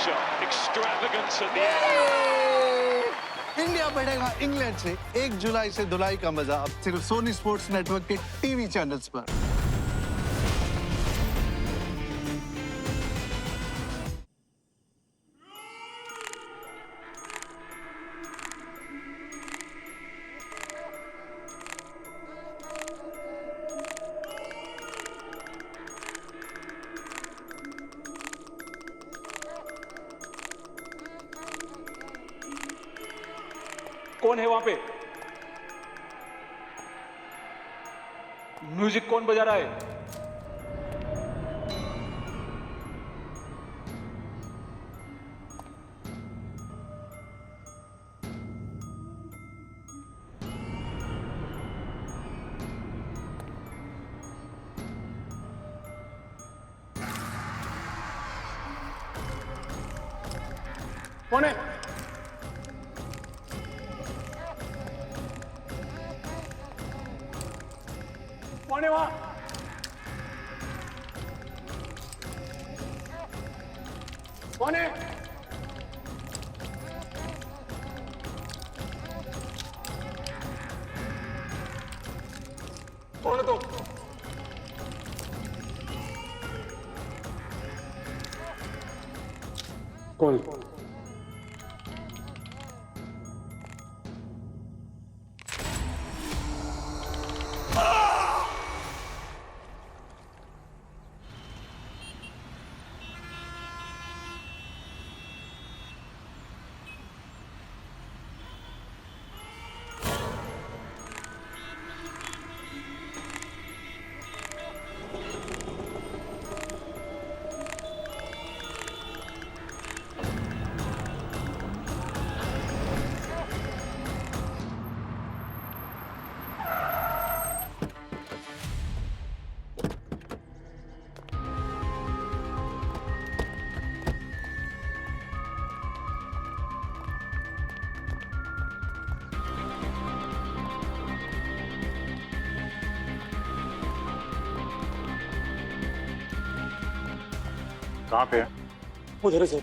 shot. Extravagance at the end. India बढ़ेगा England से 1 जुलाई से धुलाई का मजा अब सिर्फ सोनी स्पोर्ट्स नेटवर्क के टीवी चैनल्स पर। कौन है वहां पे? म्यूजिक कौन बजा रहा है? कौन है? कौन है वहां? कौन है? कौन है तो? कौन? कहाँ पे है? उधर है सर।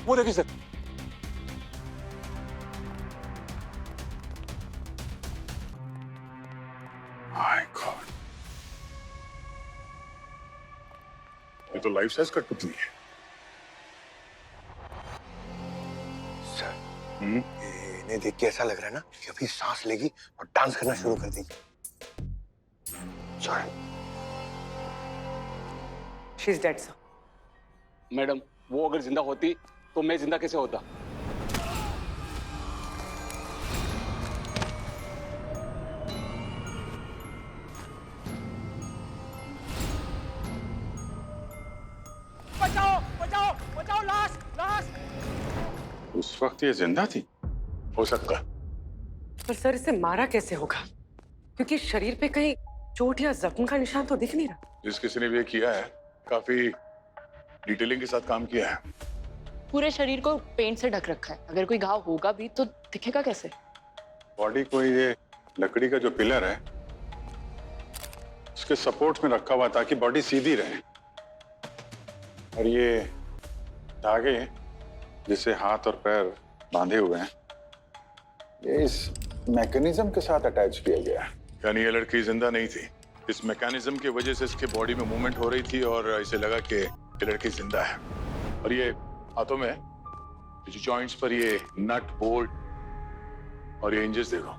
वो देखिए सर। माय गॉड, ये तो लाइफ साइज कठपुतली है। सर, इन्हें देख के ऐसा लग रहा है ना कि अभी सांस लेगी और डांस करना शुरू कर देगी। Sorry. She is dead sir. Madam, वो अगर जिंदा होती तो मैं जिंदा कैसे होता? बचाओ बचाओ बचाओ! लाश लाश! उस वक्त ये जिंदा थी? हो सकता है। पर सर इसे मारा कैसे होगा? क्योंकि शरीर पे कहीं चोट या जख्म का निशान तो दिख नहीं रहा। जिस किसी ने भी ये किया है काफी डिटेलिंग के साथ काम किया है। पूरे शरीर को पेंट से ढक रखा है, अगर कोई घाव होगा भी तो दिखेगा कैसे? बॉडी को ये लकड़ी का जो पिलर है उसके सपोर्ट में रखा हुआ ताकि बॉडी सीधी रहे, और ये धागे जिसे हाथ और पैर बांधे हुए हैं ये इस मैकेनिज्म के साथ अटैच किया गया है। यानी ये लड़की जिंदा नहीं थी, इस मैकेनिज्म की वजह से इसके बॉडी में मूवमेंट हो रही थी और इसे लगा कि ये लड़की जिंदा है। और ये हाथों में जो जॉइंट्स पर ये नट बोल्ट और ये इंजेस देखो।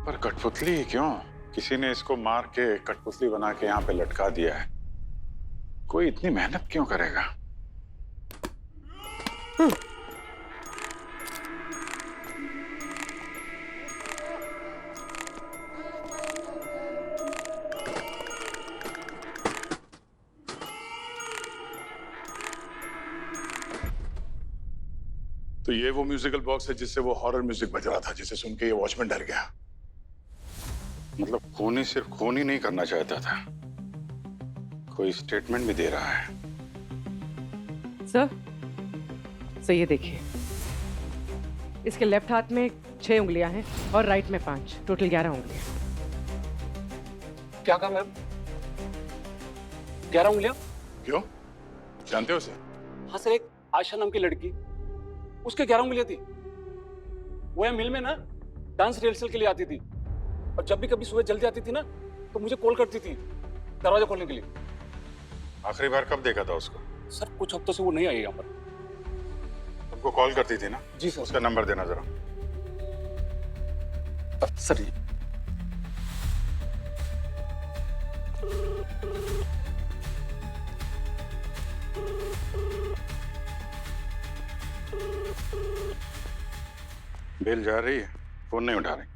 पर कठपुतली क्यों? किसी ने इसको मार के कठपुतली बना के यहाँ पे लटका दिया है। कोई इतनी मेहनत क्यों करेगा? तो ये वो म्यूजिकल बॉक्स है जिससे वो हॉरर म्यूजिक बज रहा था, जिसे सुन के ये वॉचमैन डर गया। मतलब खूनी सिर्फ खून ही नहीं करना चाहता था, कोई स्टेटमेंट भी दे रहा है। सर ये देखिए, इसके लेफ्ट हाथ में 6 उंगलियां हैं और राइट में 5, टोटल 11 उंगलियां। क्या कहा मैम? 11 उंगलियां। क्यों? जानते हो उसे? हाँ सर, एक आयशा नाम की लड़की, उसके 11 उंगलियां थी। वो यहाँ मिल में ना डांस रिहर्सल के लिए आती थी, और जब भी कभी सुबह जल्दी आती थी ना तो मुझे कॉल करती थी दरवाजा खोलने के लिए। आखिरी बार कब देखा था उसको? सर कुछ हफ्तों से वो नहीं आई यहाँ पर। तुमको कॉल करती थी ना? जी सर। उसका नंबर देना जरा। सर जी। बेल जा रही है, फोन नहीं उठा रही।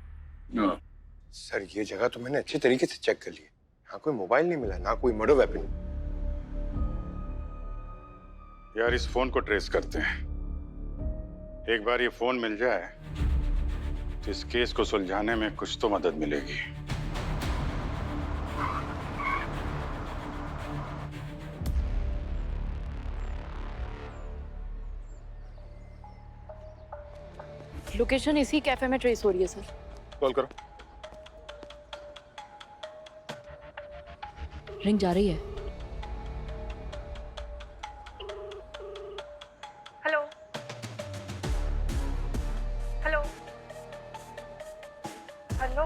सर ये जगह तो मैंने अच्छी तरीके से चेक कर ली है। यहाँ कोई मोबाइल नहीं मिला, ना कोई मर्डर वेपन। यार इस फोन को ट्रेस करते हैं। एक बार ये फोन मिल जाए तो इस केस को सुलझाने में कुछ तो मदद मिलेगी। लोकेशन इसी कैफे में ट्रेस हो रही है सर। कॉल करो। रिंग जा रही है। Hello hello hello.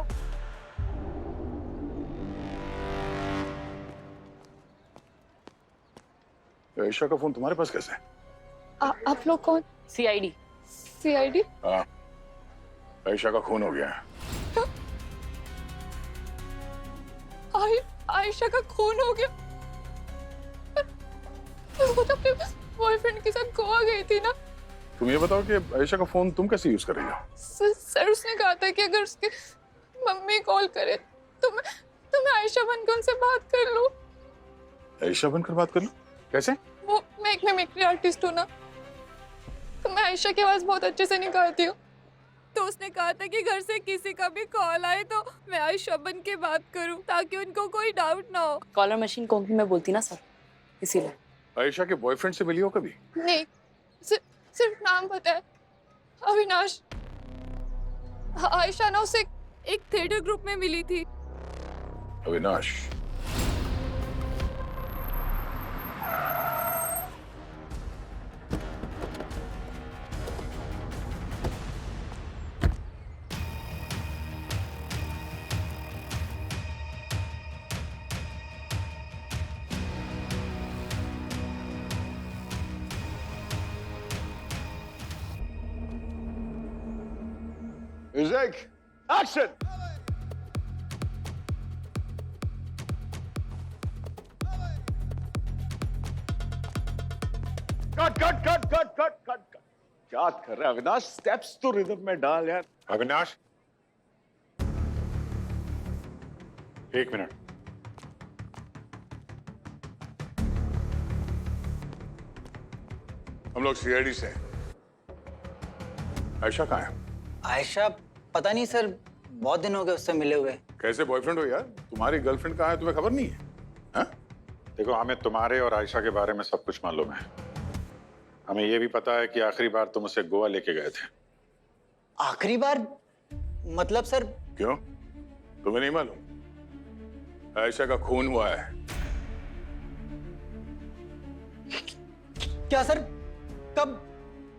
आयशा का फोन तुम्हारे पास कैसे है? आप लोग कौन? सीआईडी। सीआईडी? हाँ, आयशा का खून हो गया है। आयशा का खून हो गया? वो तो अपने बॉयफ्रेंड के साथ गोवा गई थी ना। तुम ये बताओ कि आयशा का फोन तुम कैसे यूज कर रही हो? सर उसने कहा था कि अगर उसकी मम्मी कॉल करे तो मैं आयशा बनकर उनसे बात कर लूं। आयशा बनकर बात कर लो? कैसे? वो मैं एक मिमिक्री आर्टिस्ट हूँ ना, तो मैं आयशा की आवाज बहुत अच्छे से निकालती हूँ। तो उसने कहा था कि घर से किसी का भी कॉल आए तो मैं आयशा बन के बात करूं ताकि उनको कोई डाउट ना हो। कॉलर मशीन कोंकणी में बोलती ना सर, इसीलिए। आयशा के बॉयफ्रेंड से मिली हो कभी? नहीं, सिर्फ नाम पता है, अविनाश। आयशा ना उसे एक थिएटर ग्रुप में मिली थी। अविनाश? Music, action! कट। क्या कर रहा है अविनाश? स्टेप्स तो रिदम में डाल यार। अविनाश, एक मिनट। हम लोग सीआईडी से हैं। आयशा कहाँ है? आयशा पता नहीं सर, बहुत दिन हो गए उससे मिले हुए। कैसे बॉयफ्रेंड हो यार? तुम्हारी गर्लफ्रेंड कहाँ है तुम्हें खबर नहीं है? हाँ? देखो हमें तुम्हारे और आयशा के बारे में सब कुछ मालूम है। हमें ये भी पता है कि आखिरी बार तुम उसे गोवा लेके गए थे। आखिरी बार? मतलब सर? क्यों, तुम्हें नहीं मालूम? आयशा का खून हुआ है। क्या सर? कब?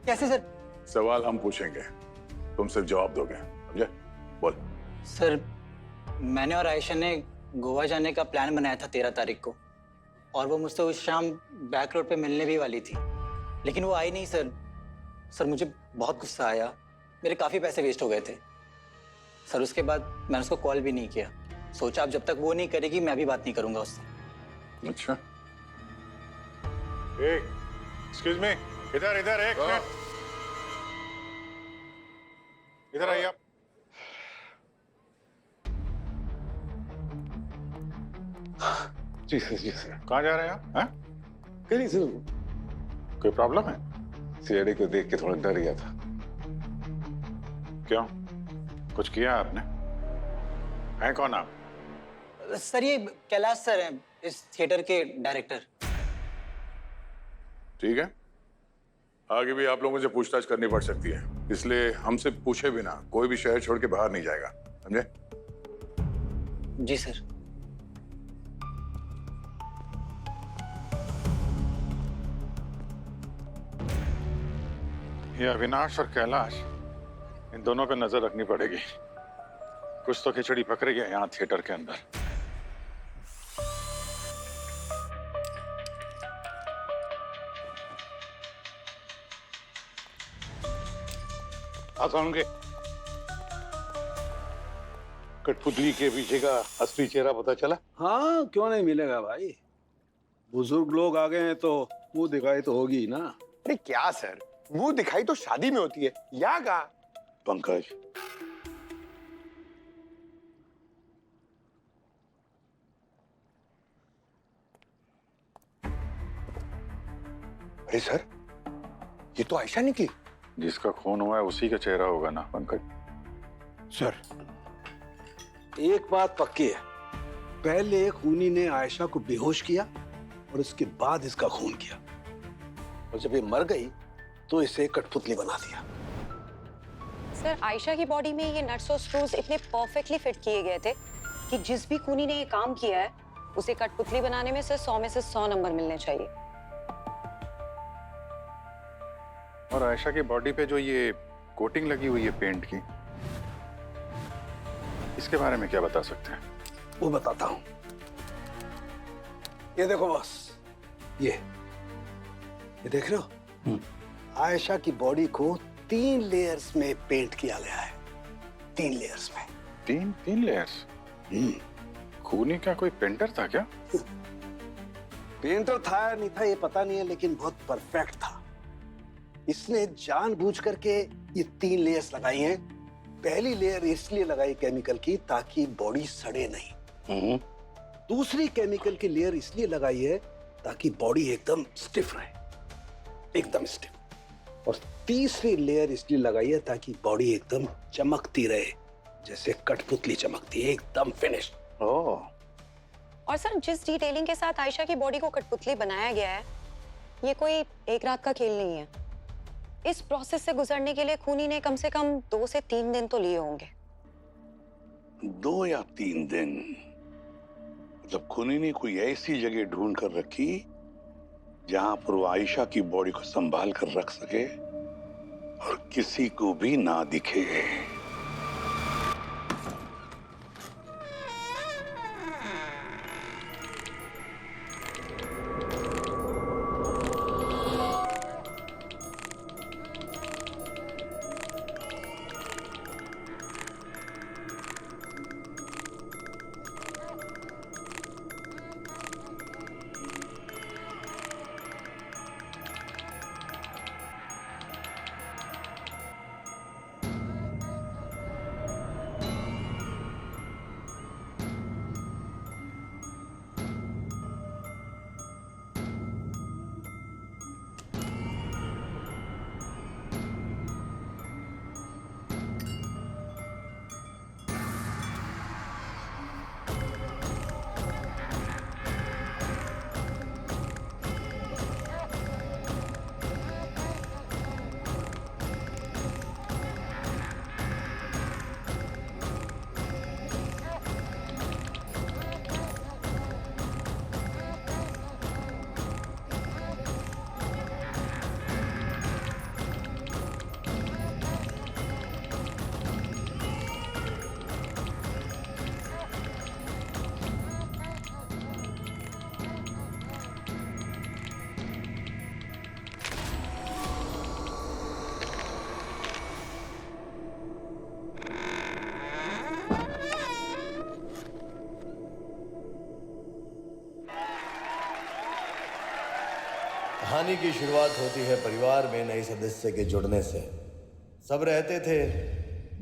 कैसे सर? सवाल हम पूछेंगे, तुम सिर्फ जवाब दोगे, समझे? बोल। सर मैंने और आयशा ने गोवा जाने का प्लान बनाया था 13 तारीख को, और वो मुझसे उस शाम बैक रोड पे मिलने भी वाली थी, लेकिन वो आई नहीं सर। सर मुझे बहुत गुस्सा आया, मेरे काफी पैसे वेस्ट हो गए थे सर। उसके बाद मैंने उसको कॉल भी नहीं किया, सोचा अब जब तक वो नहीं करेगी मैं भी बात नहीं करूंगा उससे। अच्छा, एक्सक्यूज मी, इधर इधर एक मिनट, इधर आइए आप। जी सर। कहाँ जा रहे हैं आप? हैं? कहीं सर, कोई प्रॉब्लम है? सीआईडी को देख के थोड़ा डर गया था। क्यों, कुछ किया आपने? हैं कौन आप? सर ये कैलाश सर हैं, इस थिएटर के डायरेक्टर। ठीक है, आगे भी आप लोगों से पूछताछ करनी पड़ सकती है, इसलिए हमसे पूछे बिना कोई भी शहर छोड़ के बाहर नहीं जाएगा, समझे? जी सर। ये अविनाश और कैलाश, इन दोनों पे नजर रखनी पड़ेगी। कुछ तो खिचड़ी पक रही है यहाँ थिएटर के अंदर। होंगे कठपुतली के पीछे का असली चेहरा पता चला? हाँ, क्यों नहीं मिलेगा भाई। बुजुर्ग लोग आ गए हैं तो मुंह दिखाई तो होगी ही ना। अरे क्या सर, मुंह दिखाई तो शादी में होती है, यहाँ कहा? पंकज, अरे सर, ये तो आयशा निकली। जिसका खून हुआ है उसी का चेहरा होगा ना पंकज। सर, एक बात पक्की है, पहले खूनी ने आयशा को बेहोश किया और उसके बाद इसका खून किया, और जब ये मर गई तो इसे कठपुतली बना दिया। सर, आयशा की बॉडी में ये नट्स और स्क्रूज इतने परफेक्टली फिट किए गए थे कि जिस भी खूनी ने ये काम किया है उसे कठपुतली बनाने में से 100 में से 100 नंबर मिलने चाहिए। और आयशा की बॉडी पे जो ये कोटिंग लगी हुई है पेंट की, इसके बारे में क्या बता सकते हैं? वो बताता हूं। ये देखो बॉस, ये देख रहे हो? आयशा की बॉडी को 3 लेयर्स में पेंट किया गया है। 3 लेयर्स में। तीन लेयर्स? खूनी का कोई पेंटर था क्या? पेंटर था या नहीं था ये पता नहीं है, लेकिन बहुत परफेक्ट था। इसने जानबूझ करके ये 3 लेयर्स लगाई हैं। पहली लेयर इसलिए लगाई केमिकल की ताकि बॉडी सड़े नहीं। दूसरी केमिकल की लेयर इसलिए लगाई है ताकि बॉडी एकदम स्टिफ रहे, एकदम स्टिफ। और तीसरी लेयर इसलिए लगाई है ताकि बॉडी एकदम चमकती रहे, जैसे कठपुतली चमकती है, एकदम फिनिश। और सर, जिस डिटेलिंग के साथ आयशा की बॉडी को कठपुतली बनाया गया है, ये कोई एक रात का खेल नहीं है। इस प्रोसेस से गुजरने के लिए खूनी ने कम से कम 2 से 3 दिन तो लिए होंगे। 2 या 3 दिन? मतलब खूनी ने कोई ऐसी जगह ढूंढ कर रखी जहां पर वो आयशा की बॉडी को संभाल कर रख सके और किसी को भी ना दिखे। कहानी की शुरुआत होती है परिवार में नए सदस्य के जुड़ने से। सब रहते थे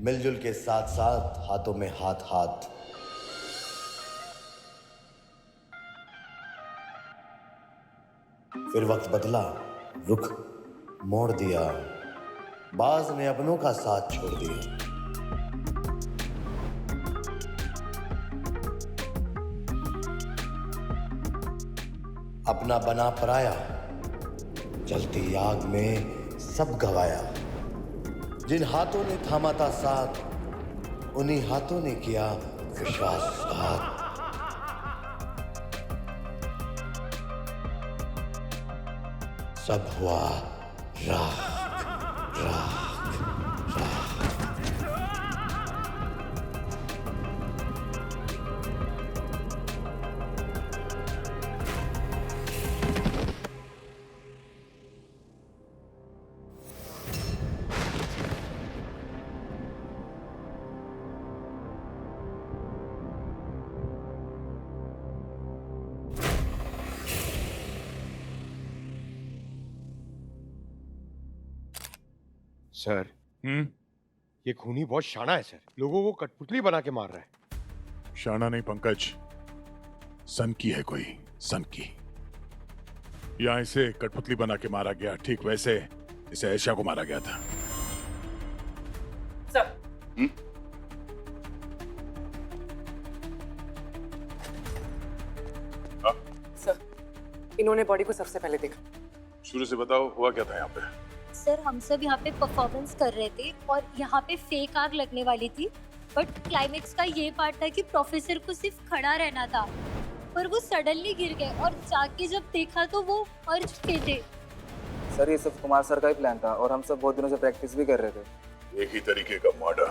मिलजुल के साथ साथ, हाथों में हाथ हाथ। फिर वक्त बदला, रुख मोड़ दिया, बाज ने अपनों का साथ छोड़ दिया। अपना बना पराया, जलती आग में सब गवाया। जिन हाथों ने थामा था साथ, उन्हीं हाथों ने किया विश्वासघात। सब हुआ राख। सर ये खूनी बहुत शाना है सर, लोगों को कठपुतली बना के मार रहा है। शाना नहीं पंकज, सन की है कोई, सन की। यहाँ इसे कठपुतली बना के मारा गया, ठीक वैसे इसे ऐशा को मारा गया था। सर सर, इन्होंने बॉडी को सबसे पहले देखा। शुरू से बताओ हुआ क्या था यहाँ पे? सर हम सब यहाँ पे परफॉर्मेंस कर रहे थे और यहाँ पे फेक आग लगने वाली थी, बट क्लाइमेक्स का ये पार्ट था कि प्रोफेसर को सिर्फ खड़ा रहना था, पर वो सडनली गिर गए और जाके जब देखा तो वो मर चुके थे। सर ये सब कुमार सर का ही प्लान था और हम सब बहुत दिनों से प्रैक्टिस भी कर रहे थे। एक ही तरीके का मर्डर,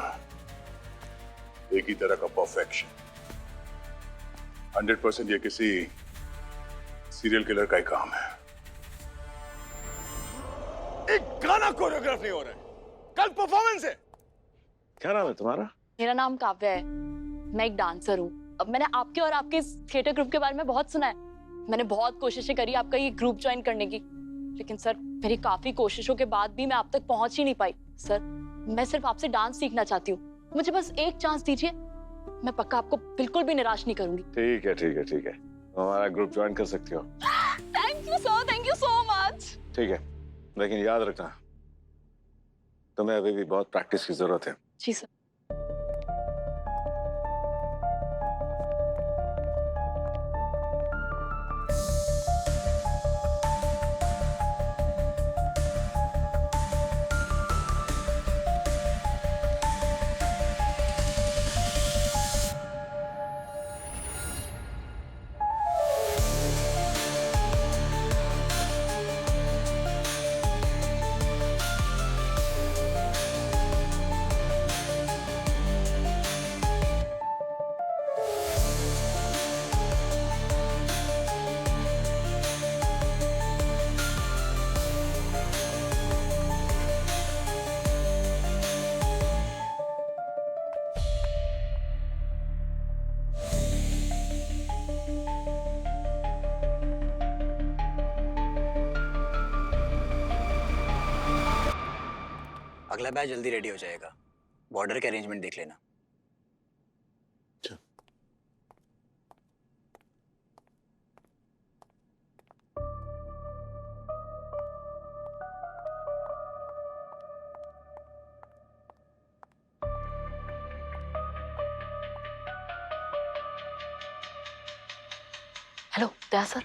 एक ही तरह का परफेक्शन। 100% ये किसी सीरियल किलर का ही काम है। एक गाना कोरियोग्राफ नहीं हो रहा है, कल परफॉर्मेंस है। क्या नाम है तुम्हारा? मेरा नाम काव्या है, मैं एक डांसर हूँ। अब मैंने आपके और आपके थिएटर ग्रुप के बारे में बहुत सुना है। मैंने बहुत कोशिशें करी आपका ये ग्रुप ज्वाइन करने की, लेकिन सर मेरी काफी कोशिशों के बाद भी मैं आप तक पहुंच ही नहीं पाई। सर मैं सिर्फ आपसे डांस सीखना चाहती हूँ, मुझे बस एक चांस दीजिए, मैं पक्का आपको बिल्कुल भी निराश नहीं करूंगी। ठीक है ठीक है ठीक है, हमारा ग्रुप ज्वाइन कर सकती हो। Thank you sir, thank you so much. ठीक है, लेकिन याद रखना तुम्हें अभी भी बहुत प्रैक्टिस की जरूरत है। जी सर। अगला बैच जल्दी रेडी हो जाएगा, बॉर्डर के अरेंजमेंट देख लेना। Hello Daya sir.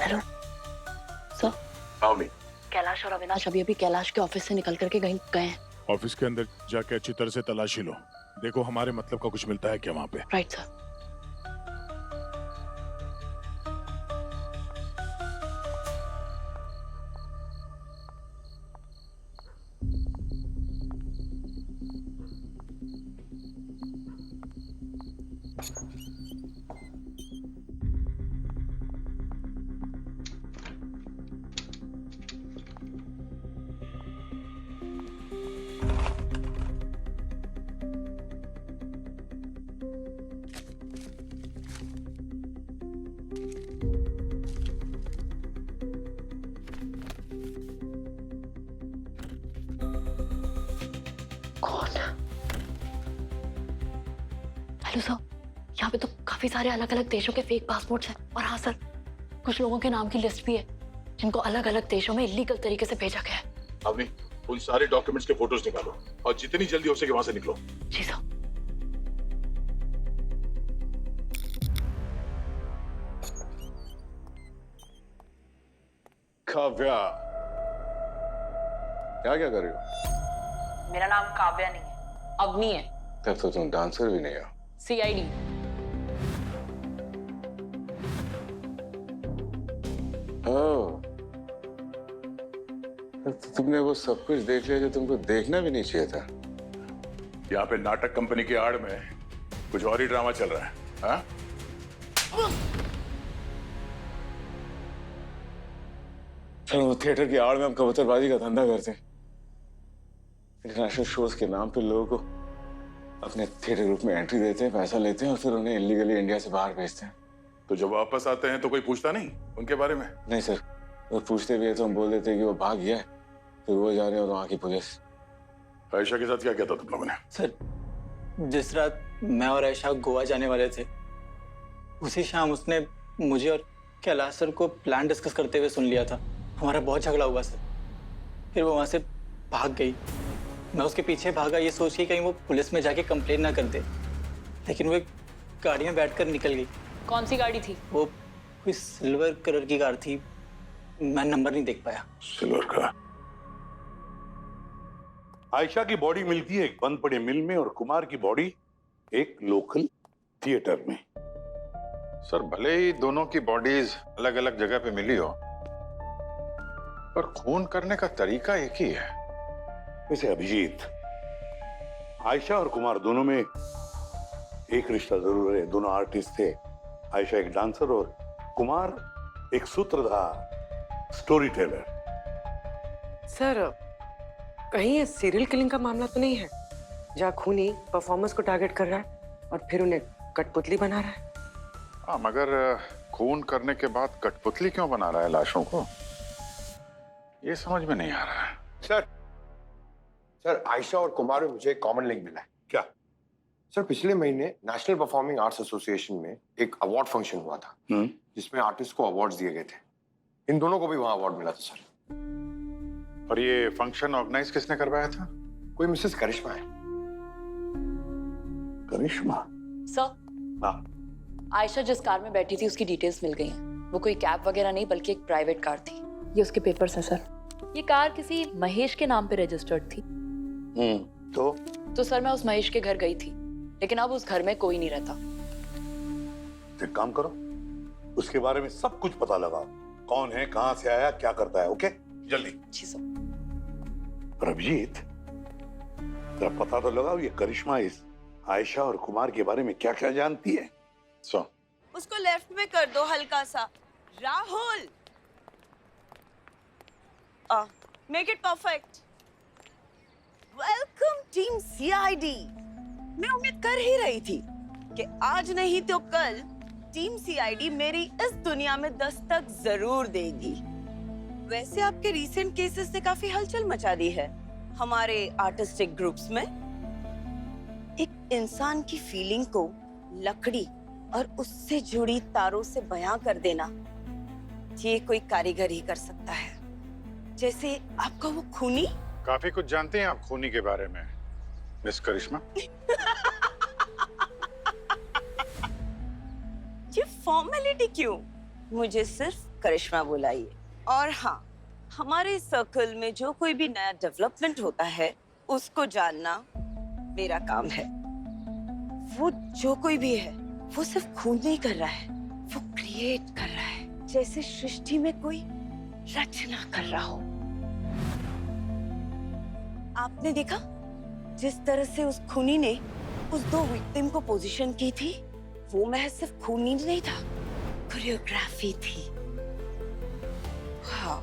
Hello sir. Kailash और अविनाश अभी अभी कैलाश के ऑफिस से निकल करके कहीं गए हैं। ऑफिस के अंदर जाके अच्छी तरह से तलाशी लो, देखो हमारे मतलब का कुछ मिलता है क्या वहां पे। Right sir. हेलो सर, यहाँ पे तो काफी सारे अलग अलग देशों के फेक पासपोर्ट्स हैं। और हाँ सर, कुछ लोगों के नाम की लिस्ट भी है जिनको अलग अलग देशों में इलीगल तरीके से भेजा गया है। अभी उन सारे डॉक्यूमेंट्स के फोटोज निकालो और जितनी जल्दी हो सके वहां से निकलो। जी सर। काव्या, क्या क्या कर रही हो? मेरा नाम काव्या नहीं है, अवनी है। तब तो तुम डांसर भी नहीं हो। CID। ओह, तो तुमने वो सब कुछ देख लिया जो तुमको देखना भी नहीं चाहिए था। यहाँ पे नाटक कंपनी की आड़ में कुछ और ही ड्रामा चल रहा है, हाँ? सर, वो थिएटर की आड़ में हम कबूतरबाजी का धंधा करते हैं। इंटरनेशनल शोज के नाम पे लोगों को अपने थिएटर ग्रुप में एंट्री देते हैं, पैसा लेते हैं और फिर उन्हें इलीगली इंडिया से बाहर भेजते हैं। तो जब वापस आते हैं तो कोई पूछता नहीं उनके बारे में? नहीं सर, वो पूछते भी है तो हम बोल देते हैं कि वो भाग गया है, फिर वो जा रहे हैं और वहाँ की पुलिस। आयशा के साथ क्या किया था तुम लोगों ने? सर, जिस रात मैं और आयशा गोवा जाने वाले थे, उसी शाम उसने मुझे और कैलाश सर को प्लान डिस्कस करते हुए सुन लिया था। हमारा बहुत झगड़ा हुआ सर। फिर वो वहाँ से भाग गई। मैं उसके पीछे भागा ये सोच के कहीं वो पुलिस में जाके कंप्लेन ना कर दे, लेकिन वो एक गाड़ी में बैठकर निकल गई। कौन सी गाड़ी थी? वो कोई सिल्वर कलर की कार थी, मैं नंबर नहीं देख पाया। सिल्वर का? आयशा की बॉडी मिलती है एक बंद पड़े मिल में और कुमार की बॉडी एक लोकल थिएटर में। सर, भले ही दोनों की बॉडीज अलग अलग जगह पे मिली हो, पर खून करने का तरीका एक ही है। वैसे अभिजीत, आयशा और कुमार दोनों में एक रिश्ता जरूर है। दोनों आर्टिस्ट थे। आयशा एक डांसर और कुमार एक सूत्रधार, स्टोरी टेलर। सर, कहीं ये सीरियल किलिंग का मामला तो नहीं है जहाँ खूनी परफॉर्मर्स को टारगेट कर रहा है और फिर उन्हें कठपुतली बना रहा है? हाँ, मगर खून करने के बाद कठपुतली क्यों बना रहा है लाशों को, ये समझ में नहीं आ रहा है। सर, आयशा और कुमार में मुझे एक कॉमन लिंक मिला है। क्या? सर, पिछले महीने नेशनल परफॉर्मिंग आर्ट्स एसोसिएशन में एक अवार्ड फंक्शन हुआ था जिसमें आर्टिस्ट को अवार्ड्स दिए गए थे। इन दोनों को भी वहां अवार्ड मिला था सर। और ये फंक्शन ऑर्गेनाइज किसने करवाया था? कोई मिसेस करिश्मा है। करिश्मा? सर, हाँ। आयशा जिस कार में बैठी थी उसकी डिटेल्स मिल गई हैं। वो कोई कैब वगैरह नहीं बल्कि एक प्राइवेट कार थी। ये उसके पेपर्स हैं सर। ये कार किसी महेश के नाम पे रजिस्टर्ड थी। तो सर, मैं उस महेश के घर गई थी, लेकिन अब उस घर में कोई नहीं रहता। एक काम करो, उसके बारे में सब कुछ पता लगाओ। कौन है, कहां से आया, क्या करता है। ओके, जल्दी। जी सर। पर अभिजीत, जरा पता तो लगाओ ये करिश्मा इस आयशा और कुमार के बारे में क्या क्या जानती है। उसको लेफ्ट में कर दो हल्का सा। Rahul, make it perfect. Welcome team CID। मैं उम्मीद कर ही रही थी कि आज नहीं तो कल टीम CID मेरी इस दुनिया में दस्तक जरूर देगी। वैसे आपके रीसेंट केसेस ने काफी हलचल मचा दी है हमारे आर्टिस्टिक ग्रुप्स में। एक इंसान की फीलिंग को लकड़ी और उससे जुड़ी तारों से बयां कर देना, ये कोई कारीगर ही कर सकता है। जैसे आपका वो खूनी। काफी कुछ जानते हैं आप खूनी के बारे में, मिस करिश्मा। ये फॉर्मेलिटी क्यों? मुझे सिर्फ करिश्मा बुलाइए। और हाँ, हमारे सर्कल में जो कोई भी नया डेवलपमेंट होता है उसको जानना मेरा काम है। वो जो कोई भी है वो सिर्फ खून नहीं कर रहा है, वो क्रिएट कर रहा है, जैसे सृष्टि में कोई रचना कर रहा हो। आपने देखा जिस तरह से उस खूनी ने उस दो विक्टिम को पोजीशन की थी, वो महज सिर्फ खूनी नहीं था, कोरियोग्राफी थी। हाँ।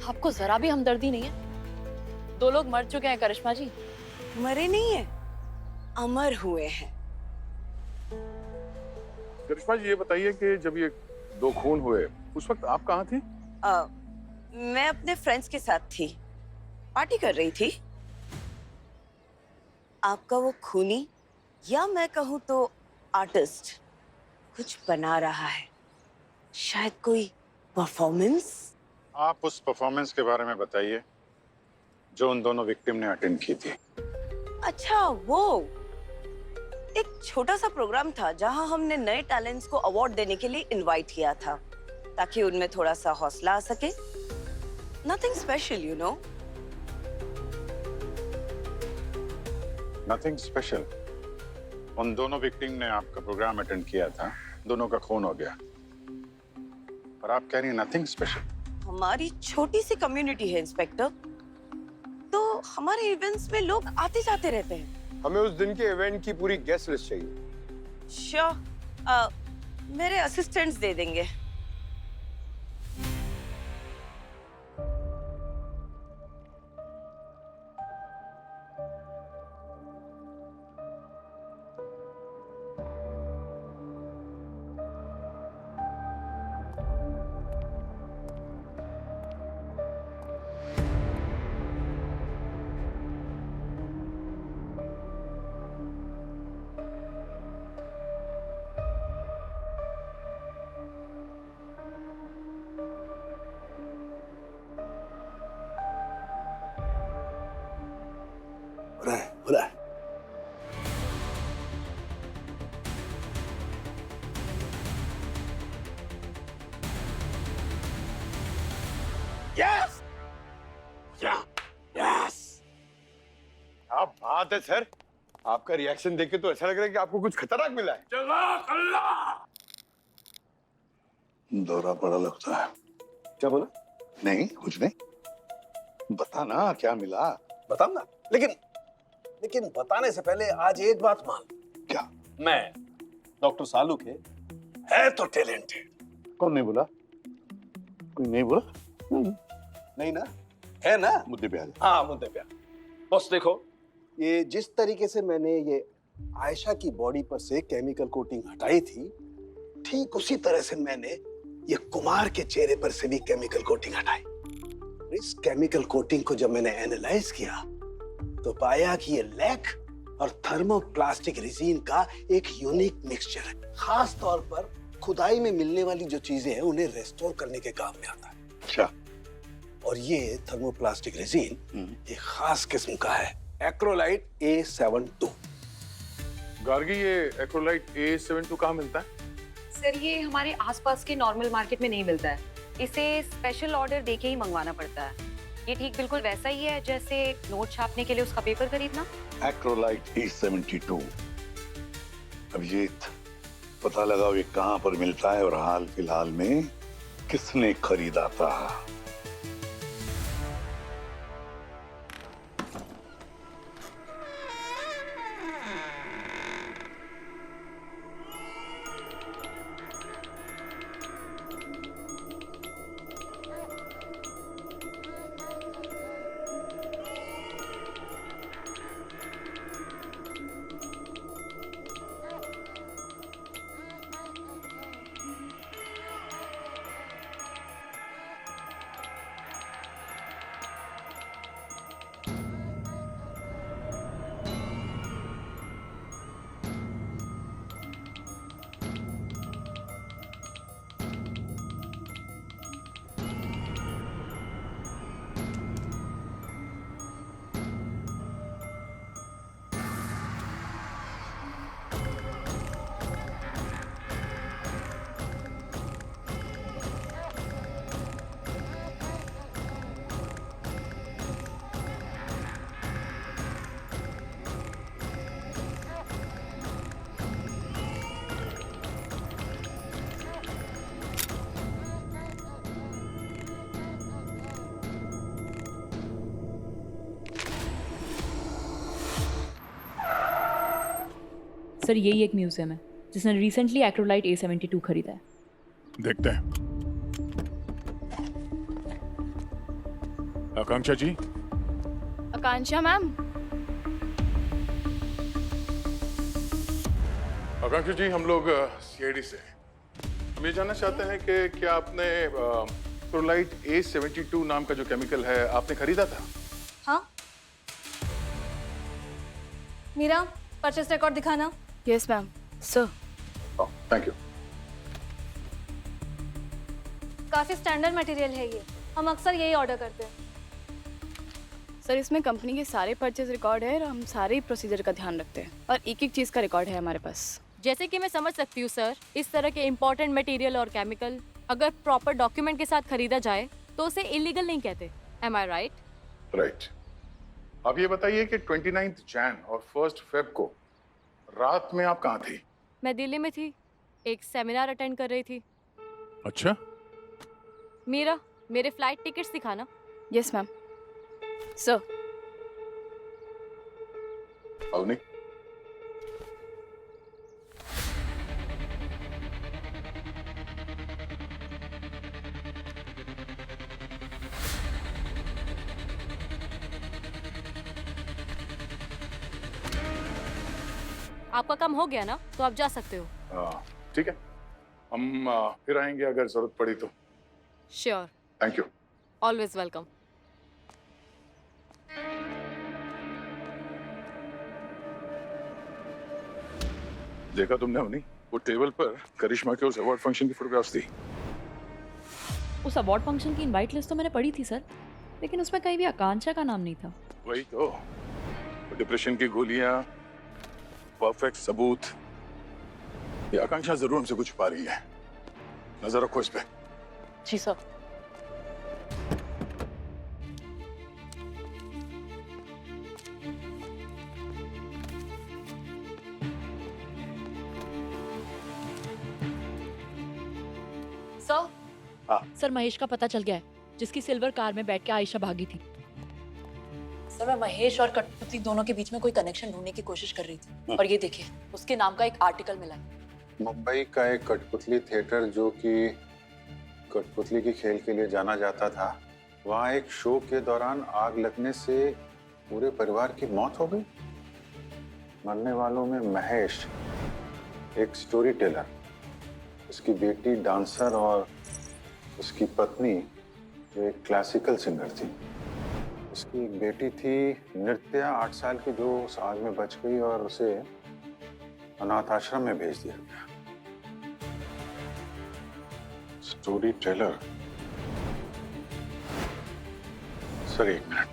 आपको जरा भी हमदर्दी नहीं है? 2 लोग मर चुके हैं करिश्मा जी। मरे नहीं है, अमर हुए हैं। करिश्मा जी, ये बताइए कि जब ये 2 खून हुए उस वक्त आप कहाँ थी? मैं अपने फ्रेंड्स के साथ थी, पार्टी कर रही थी। आपका वो खूनी, या मैं कहूँ तो आर्टिस्ट, कुछ बना रहा है, शायद कोई परफॉर्मेंस। आप उस परफॉर्मेंस के बारे में बताइए जो उन दोनों विक्टिम ने अटेंड की थी। अच्छा, वो एक छोटा सा प्रोग्राम था जहां हमने नए टैलेंट्स को अवार्ड देने के लिए इनवाइट किया था। ताकि उनमें थोड़ा सा हौसला आ सके। Nothing special, you know. Nothing special. उन दोनों विक्टिम ने आपका प्रोग्राम अटेंड किया था, दोनों का खून हो गया, और आप कह रही हैं नथिंग स्पेशल। हमारी छोटी सी कम्युनिटी है इंस्पेक्टर, तो हमारे इवेंट्स में लोग आते जाते रहते हैं। हमें उस दिन के इवेंट की पूरी गेस्ट लिस्ट चाहिए। श्योर, मेरे असिस्टेंट्स दे देंगे। हो रहा है। यस यस, क्या बात है सर। आपका रिएक्शन देख के तो ऐसा लग रहा है कि आपको कुछ खतरनाक मिला है। जज़ाक अल्लाह। दौरा पड़ा लगता है। क्या बोला? नहीं, कुछ नहीं। बता ना क्या मिला। बताऊंगा, लेकिन बताने से पहले आज एक बात मान। क्या? मैं डॉक्टर सालू के है तो टैलेंटेड। कौन नहीं बोला? कोई नहीं बोला? नहीं ना? है ना? मुद्दे पे आ जा। हाँ, मुद्दे पे आ। बॉस देखो, ये जिस तरीके से मैंने ये आयशा की बॉडी पर से केमिकल कोटिंग हटाई थी, ठीक उसी तरह से मैंने ये कुमार के चेहरे पर से भी केमिकल कोटिंग हटाई। इस केमिकल कोटिंग को जब मैंने एनालाइज किया तो पाया कि ये लैक और थर्मोप्लास्टिक रेजिन का एक यूनिक मिक्सचर है। खास तौर पर खुदाई में मिलने वाली जो चीजें हैं उन्हें रेस्टोर करने के काम में आता है। अच्छा। और ये थर्मोप्लास्टिक रेजिन एक खास किस्म का है, एक्रोलाइट A72। गार्गी, ये एक्रोलाइट A72 कहाँ मिलता है? सर, ये हमारे आसपास के नॉर्मल मार्केट में नहीं मिलता है। इसे स्पेशल ऑर्डर देके ही मंगवाना पड़ता है। ये ठीक बिल्कुल वैसा ही है जैसे नोट छापने के लिए उसका पेपर खरीदना। एक्रोलाइट A72। अभिजीत, पता लगाओ ये कहाँ पर मिलता है और हाल फिलहाल में किसने खरीदा था। सर, यही एक म्यूजियम है जिसने रिसेंटली एक्रोलाइट A72 खरीदा है। देखते हैं। आकांक्षा जी। आकांक्षा मैम। आकांक्षा जी, हम लोग CID से हम ये जानना चाहते हैं कि क्या आपने एक्रोलाइट A72 नाम का जो केमिकल है आपने खरीदा था? हाँ। मीरा, परचेस रिकॉर्ड दिखाना। Yes ma'am. Sir. Thank you. काफी स्टैंडर्ड मटेरियल है ये, हम अक्सर यही ऑर्डर करते हैं। सर, इसमें कंपनी के सारे परचेज रिकॉर्ड है और हम सारे प्रोसीजर का ध्यान रखते हैं और एक एक चीज़ का रिकॉर्ड है हमारे पास। जैसे कि मैं समझ सकती हूँ सर, इस तरह के इम्पोर्टेंट मटेरियल और केमिकल अगर प्रॉपर डॉक्यूमेंट के साथ खरीदा जाए तो उसे इलीगल नहीं कहते। एम आई राइट? राइट। अब ये बताइए कि 29 जैन और 1 फेब को रात में आप कहाँ थी? मैं दिल्ली में थी, एक सेमिनार अटेंड कर रही थी। अच्छा, मीरा, मेरे फ्लाइट टिकट्स दिखाना। Yes ma'am. सर। अवनी, आपका काम हो गया ना, तो आप जा सकते हो। ठीक है, हम फिर आएंगे अगर जरूरत पड़ी तो। Sure. Thank you. Always welcome. देखा तुमने अवनी, वो टेबल पर करिश्मा के उस अवार्ड फंक्शन की फोटोग्राफ्स थी। उस अवार्ड फंक्शन की इनवाइट लिस्ट तो मैंने पढ़ी थी सर, लेकिन उसमें कहीं भी आकांक्षा का नाम नहीं था। वही तो, डिप्रेशन की गोलियां, परफेक्ट सबूत। ये आकांक्षा जरूर हमसे कुछ पा रही है। नजर रखो इस पे। जी सर। सर महेश का पता चल गया है, जिसकी सिल्वर कार में बैठ के आयशा भागी थी। सर मैं महेश और कठपुतली दोनों के बीच में कोई कनेक्शन ढूंढने की कोशिश कर रही थी, और ये देखिए उसके नाम का एक आर्टिकल मिला है। मुंबई का एक कठपुतली थिएटर जो कि कठपुतली की खेल के लिए जाना जाता था, वहाँ एक शो के दौरान आग लगने से पूरे परिवार की मौत हो गई। मरने वालों में महेश, एक स्टोरी टेलर, उसकी बेटी डांसर और उसकी पत्नी जो एक क्लासिकल सिंगर थी। उसकी एक बेटी थी नृत्या, 8 साल की, जो उस आग में बच गई और उसे अनाथ आश्रम में भेज दिया गया। Story teller. सर एक मिनट।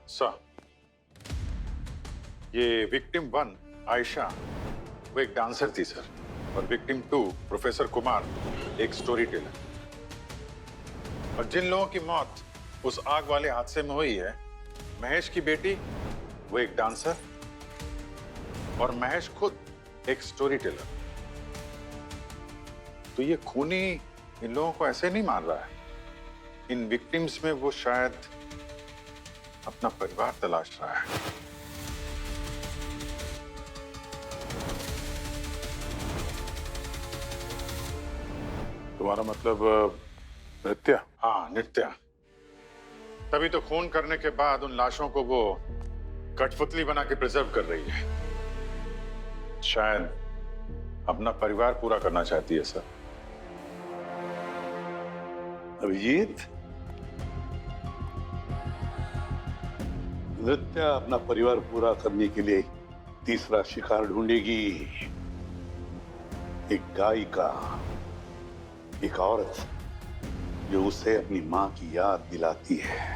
सर, ये विक्टिम 1 आयशा, वो एक डांसर थी सर, और विक्टिम 2 प्रोफेसर कुमार, एक स्टोरी टेलर। और जिन लोगों की मौत उस आग वाले हादसे में हुई है, महेश की बेटी वो एक डांसर और महेश खुद एक स्टोरी टेलर। तो ये खूनी इन लोगों को ऐसे नहीं मार रहा है। इन विक्टिम्स में वो शायद अपना परिवार तलाश रहा है। तुम्हारा मतलब नृत्या? हाँ, नृत्या। तभी तो खून करने के बाद उन लाशों को वो कठपुतली बना के प्रिजर्व कर रही है। शायद अपना परिवार पूरा करना चाहती है सर। अभिजीत, नृत्या अपना परिवार पूरा करने के लिए तीसरा शिकार ढूंढेगी। एक गायिका, एक औरत जो उसे अपनी मां की याद दिलाती है।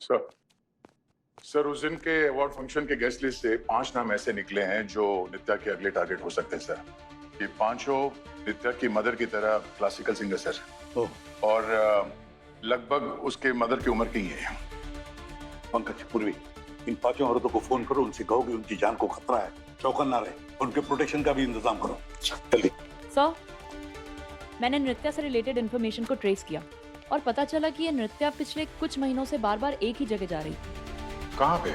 सर उस दिन के अवार्ड फंक्शन के गेस्ट लिस्ट से 5 नाम ऐसे निकले हैं जो नित्या के अगले टारगेट हो सकते हैं सर। ये पांचों नित्या की मदर की तरह क्लासिकल सिंगर सर। और लगभग उसके मदर की उम्र की ही है। पंकज, पूर्वी, इन 5 औरतों को फोन करो, उनसे कहो कि उनकी जान को खतरा है, चौकन्ना रहे, उनके प्रोटेक्शन का भी इंतजाम करो जल्दी। सर, मैंने नृत्या से रिलेटेड इन्फॉर्मेशन को ट्रेस किया और पता चला कि ये नृत्या पिछले कुछ महीनों से बार बार एक ही जगह जा रही। कहाँ पे?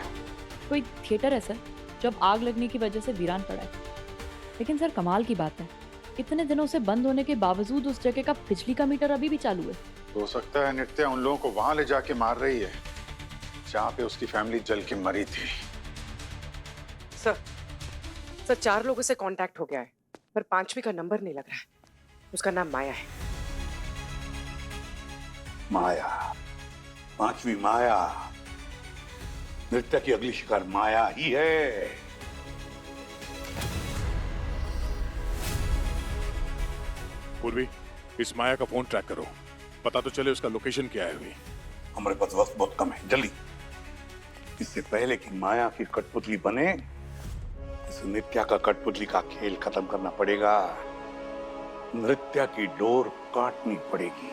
कोई थिएटर है सर, जो अब आग लगने की वजह से वीरान पड़ा है। लेकिन सर कमाल की बात है, इतने दिनों से बंद होने के बावजूद उस जगह का बिजली का मीटर अभी भी चालू है। हो सकता है नित्या उन लोगों को वहां ले जाके मार रही है जहाँ पे उसकी फैमिली जल के मरी थी। सर 4 लोगों से कांटेक्ट हो गया है, पर 5वीं का नंबर नहीं लग रहा है। उसका नाम माया है। माया, 5वीं माया। नृत्या की अगली शिकार माया ही है। पूर्वी, इस माया का फोन ट्रैक करो, पता तो चले उसका लोकेशन क्या है। हुई हमारे पास वक्त बहुत कम है, जल्दी। इससे पहले कि माया की कठपुतली बने, इस नृत्या का कठपुतली का खेल खत्म करना पड़ेगा। नृत्या की डोर काटनी पड़ेगी।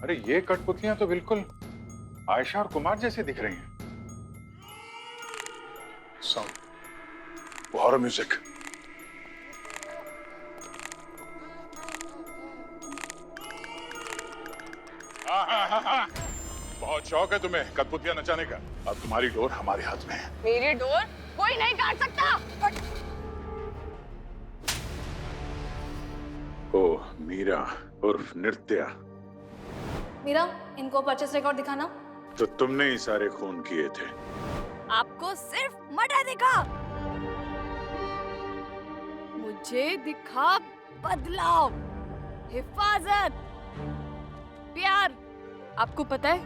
अरे ये कठपुतलियां तो बिल्कुल आयशा और कुमार जैसी दिख रही हैं। Sound, horror music. हाँ। बहुत शौक है तुम्हें कठपुतलियां नचाने का। अब तुम्हारी डोर हमारे हाथ में है। मेरी डोर कोई नहीं काट सकता। ओह, मीरा उर्फ नृत्या। मीरा, इनको परचेस रिकॉर्ड दिखाना। तो तुमने ही सारे खून किए थे। आपको सिर्फ मर्डर दिखा, मुझे दिखा बदलाव, हिफाजत, प्यार। आपको पता है,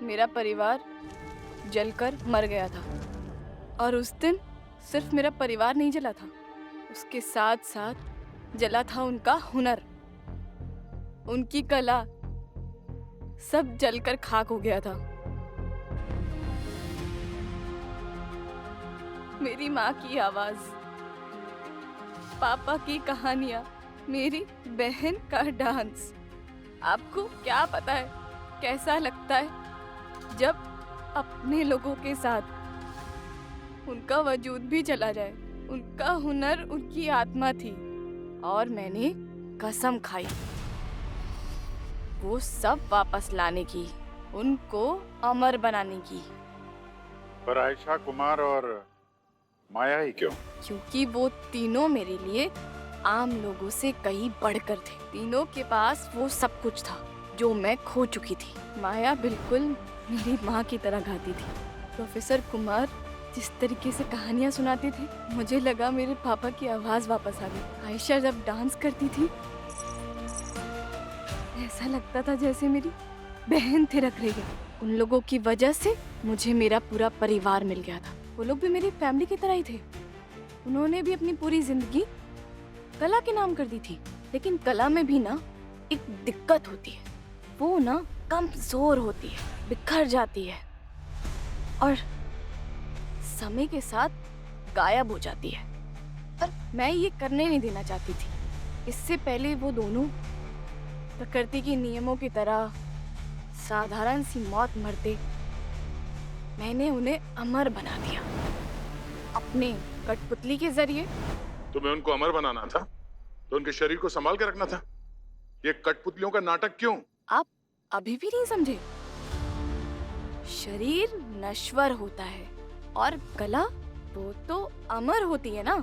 मेरा परिवार जलकर मर गया था, और उस दिन सिर्फ मेरा परिवार नहीं जला था, उसके साथ साथ जला था उनका हुनर, उनकी कला, सब जलकर खाक हो गया था। मेरी माँ की आवाज, पापा की कहानियां, मेरी बहन का डांस। आपको क्या पता है कैसा लगता है जब अपने लोगों के साथ उनका वजूद भी चला जाए। उनका हुनर उनकी आत्मा थी, और मैंने कसम खाई वो सब वापस लाने की, उनको अमर बनाने की। पर आयशा, कुमार और माया ही क्यों? क्योंकि वो तीनों मेरे लिए आम लोगों से कहीं बढ़कर थे। तीनों के पास वो सब कुछ था जो मैं खो चुकी थी। माया बिल्कुल मेरी माँ की तरह गाती थी। प्रोफेसर कुमार जिस तरीके से कहानियाँ सुनाते थे, मुझे लगा मेरे पापा की आवाज़ वापस आ गई। आयशा जब डांस करती थी, ऐसा लगता था जैसे मेरी बहन थिरक रही है। उन लोगों की वजह से मुझे मेरा पूरा परिवार मिल गया था। वो लोग भी मेरी फैमिली की तरह ही थे। उन्होंने भी अपनी पूरी जिंदगी कला के नाम कर दी थी। लेकिन कला में भी ना एक दिक्कत होती है, वो ना कमजोर होती है, बिखर जाती है और समय के साथ गायब हो जाती है। पर मैं ये करने नहीं देना चाहती थी। इससे पहले वो दोनों प्रकृति के नियमों की तरह साधारण सी मौत मरते, मैंने उन्हें अमर बना दिया अपने कठपुतली के जरिए। तुम्हें उनको अमर बनाना था तो उनके शरीर को संभाल के रखना था। ये कठपुतलियों का नाटक क्यों? आप अभी भी नहीं समझे? शरीर नश्वर होता है और कला वो तो अमर होती है ना।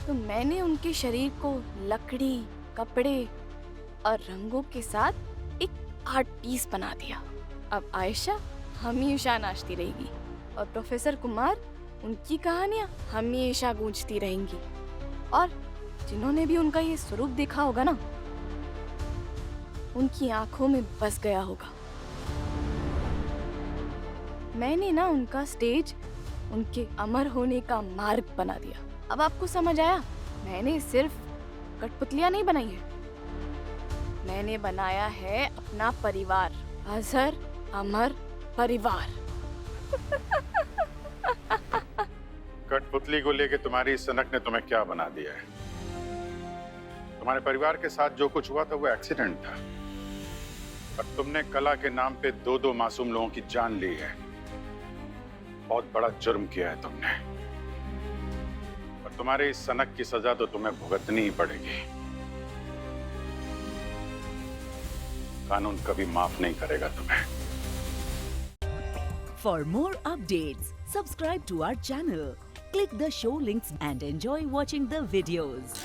तो मैंने उनके शरीर को लकड़ी, कपड़े और रंगों के साथ एक आर्ट पीस बना दिया। अब आयशा हमेशा नाचती रहेगी और प्रोफेसर कुमार उनकी कहानियां हमेशा गूंजती रहेंगी। और जिन्होंने भी उनका ये स्वरूप देखा होगा ना, उनकी आंखों में बस गया होगा। मैंने ना उनका स्टेज उनके अमर होने का मार्ग बना दिया। अब आपको समझ आया? मैंने सिर्फ कठपुतलियां नहीं बनाई है, मैंने बनाया है अपना परिवार, अजहर अमर परिवार। कठपुतली को लेके तुम्हारी सनक ने तुम्हें क्या बना दिया है? तुम्हारे परिवार के साथ जो कुछ हुआ था वो एक्सीडेंट था, और तुमने कला के नाम पे 2-2 मासूम लोगों की जान ली है। बहुत बड़ा जुर्म किया है तुमने, और तुम्हारे इस सनक की सजा तो तुम्हें भुगतनी ही पड़ेगी। कानून कभी माफ नहीं करेगा तुम्हें। For more updates, subscribe to our channel, click the show links and enjoy watching the videos.